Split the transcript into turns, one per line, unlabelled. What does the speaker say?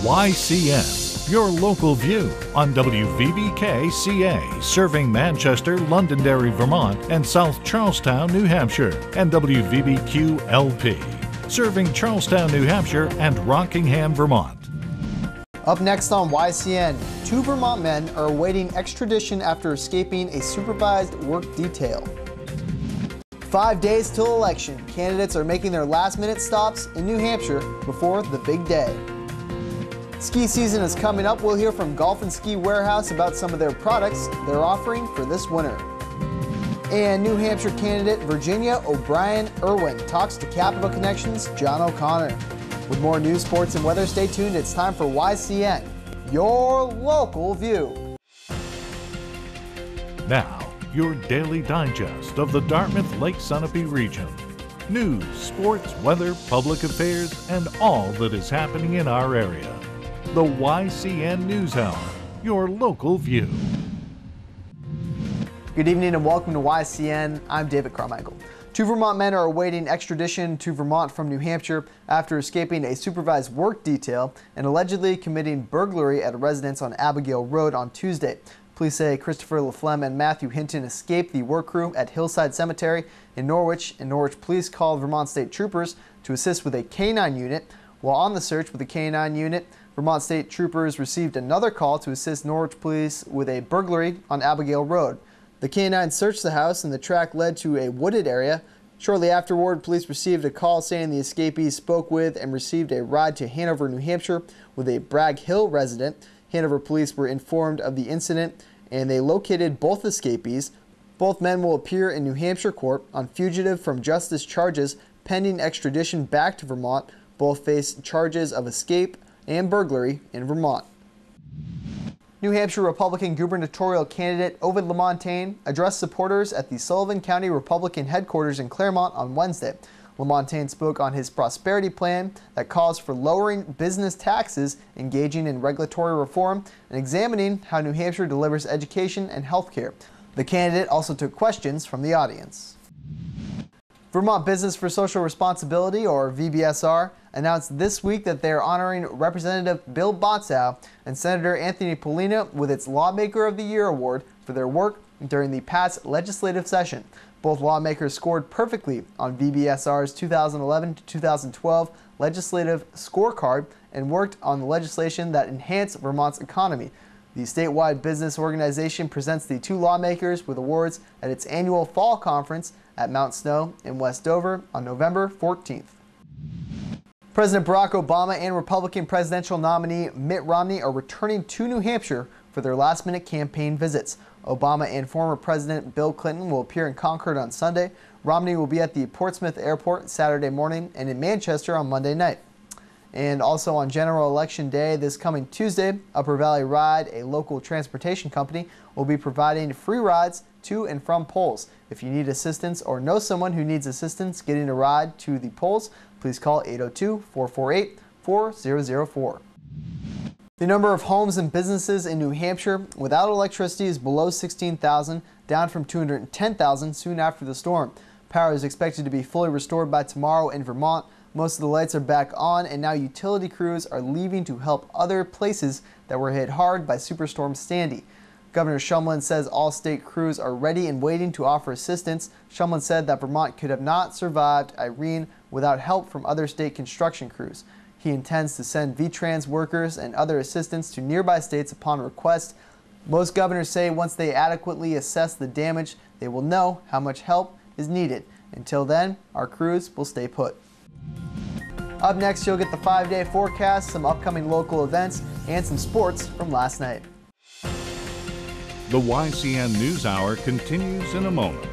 YCN, your local view on WVBK-CA, serving Manchester, Londonderry, Vermont, and South Charlestown, New Hampshire, and WVBQ-LP, serving Charlestown, New Hampshire, and Rockingham, Vermont.
Up next on YCN, 2 Vermont men are awaiting extradition after escaping a supervised work detail. 5 days till election, candidates are making their last-minute stops in New Hampshire before the big day. Ski season is coming up. We'll hear from Golf and Ski Warehouse about some of their products they're offering for this winter. And New Hampshire candidate Virginia O'Brien Irwin talks to Capital Connections' John O'Connor. With more news, sports, and weather, stay tuned. It's time for YCN, your local view.
Now, your daily digest of the Dartmouth Lake Sunapee region. News, sports, weather, public affairs, and all that is happening in our area. The YCN News Hour, your local view.
Good evening and welcome to YCN. I'm David Carmichael. 2 Vermont men are awaiting extradition to Vermont from New Hampshire after escaping a supervised work detail and allegedly committing burglary at a residence on Abigail Road on Tuesday. Police say Christopher LaFlemme and Matthew Hinton escaped the work crew at Hillside Cemetery in Norwich, and Norwich police called Vermont State Troopers to assist with a K-9 unit. While on the search with the K-9 unit, Vermont State Troopers received another call to assist Norwich police with a burglary on Abigail Road. The K-9 searched the house and the track led to a wooded area. Shortly afterward, police received a call saying the escapees spoke with and received a ride to Hanover, New Hampshire with a Bragg Hill resident. Hanover police were informed of the incident and they located both escapees. Both men will appear in New Hampshire court on fugitive from justice charges pending extradition back to Vermont. Both face charges of escape and burglary in Vermont. New Hampshire Republican gubernatorial candidate Ovid LaMontagne addressed supporters at the Sullivan County Republican headquarters in Claremont on Wednesday. LaMontagne spoke on his prosperity plan that calls for lowering business taxes, engaging in regulatory reform, and examining how New Hampshire delivers education and health care. The candidate also took questions from the audience. Vermont Business for Social Responsibility, or VBSR, announced this week that they are honoring Representative Bill Botsow and Senator Anthony Polina with its Lawmaker of the Year award for their work during the past legislative session. Both lawmakers scored perfectly on VBSR's 2011 to 2012 legislative scorecard and worked on the legislation that enhanced Vermont's economy. The statewide business organization presents the 2 lawmakers with awards at its annual fall conference at Mount Snow in West Dover on November 14th. President Barack Obama and Republican presidential nominee Mitt Romney are returning to New Hampshire for their last-minute campaign visits. Obama and former President Bill Clinton will appear in Concord on Sunday. Romney will be at the Portsmouth Airport Saturday morning and in Manchester on Monday night. And also on General Election Day this coming Tuesday, Upper Valley Ride, a local transportation company, will be providing free rides to and from polls. If you need assistance or know someone who needs assistance getting a ride to the polls, please call 802-448-4004. The number of homes and businesses in New Hampshire without electricity is below 16,000, down from 210,000 soon after the storm. Power is expected to be fully restored by tomorrow in Vermont. Most of the lights are back on, and now utility crews are leaving to help other places that were hit hard by Superstorm Sandy. Governor Shumlin says all state crews are ready and waiting to offer assistance. Shumlin said that Vermont could have not survived Irene without help from other state construction crews. He intends to send VTrans workers and other assistance to nearby states upon request. Most governors say once they adequately assess the damage, they will know how much help is needed. Until then, our crews will stay put. Up next, you'll get the 5-day forecast, some upcoming local events, and some sports from last night.
The YCN News Hour continues in a moment.